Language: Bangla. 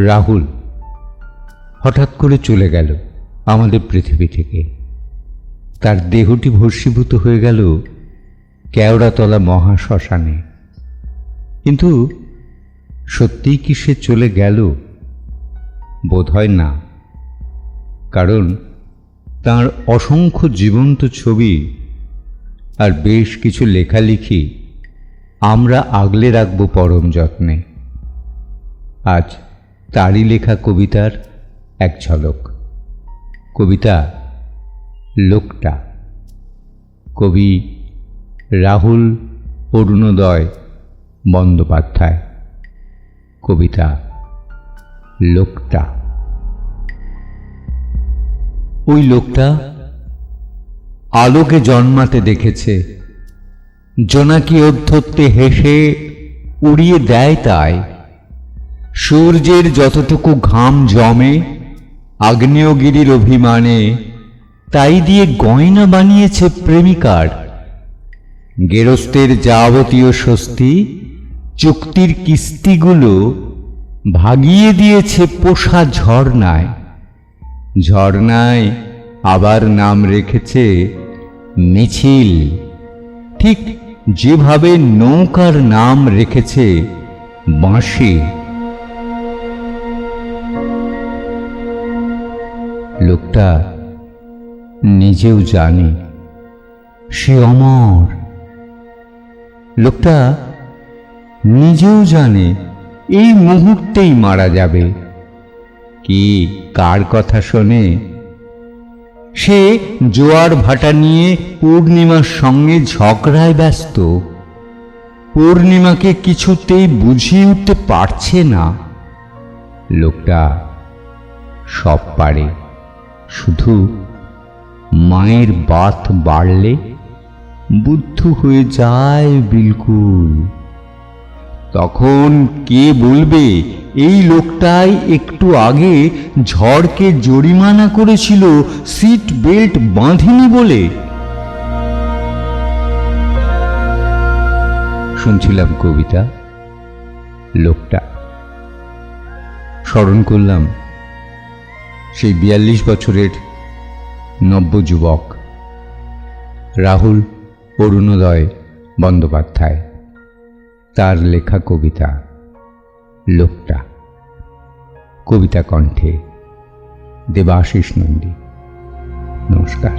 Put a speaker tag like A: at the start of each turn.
A: রাহুল হঠাৎ করে চলে গেল আমাদের পৃথিবী থেকে। তার দেহটি ভস্মীভূত হয়ে গেল কেওড়াতলা মহাশ্মশানে। কিন্তু সত্যিই কি সে চলে গেল? বোধহয় না, কারণ তার অসংখ্য জীবন্ত ছবি আর বেশ কিছু লেখালেখি আমরা আগলে রাখব পরম যত্নে। আজ তারই লেখা কবিতার এক ঝলক। কবিতা লোকটা। কবি রাহুল অরুণোদয় বন্দ্যোপাধ্যায়। কবিতা লোকটা। ওই লোকটা আলোকে জন্মাতে দেখেছে, জোনাকি অধ্যত্তে হেসে উড়িয়ে দেয় তাই। সূর্যের যতটুকু ঘাম জমে আগ্নেয়গিরির অভিমানে, তাই দিয়ে গয়না বানিয়েছে প্রেমিকার। গেরস্তের যাবতীয় স্বস্তি চুক্তির কিস্তিগুলো ভাগিয়ে দিয়েছে পোষা ঝর্ণায়। ঝর্ণায় আবার নাম রেখেছে মিছিল, ঠিক যেভাবে নৌকার নাম রেখেছে বাঁশি। লোকটা নিজেও জানে সে অমর। লোকটা নিজেও জানে এই মুহূর্তেই মারা যাবে। কি কার কথা শোনে? সে জোয়ার ভাটা নিয়ে পূর্ণিমার সঙ্গে ঝগড়ায় ব্যস্ত। পূর্ণিমাকে কিছুতেই বুঝিয়ে উঠতে পারছে না। লোকটা সব পারে, শুধু মায়ের বাত বাড়লে বুদ্ধু হয়ে যায় বিলকুল। তখন কে বলবে এই লোকটাই একটু আগে ঝড়কে জরিমানা করেছিল সিট বেল্ট বাঁধেনি বলে? শুনছিলাম কবিতা লোকটা। স্মরণ করলাম সেই 42 বছরের নব্য যুবক রাহুল অরুণোদয় বন্দ্যোপাধ্যায়। তার লেখা কবিতা লোকটা। কবিতা কণ্ঠে দেবাশিস নন্দী। নমস্কার।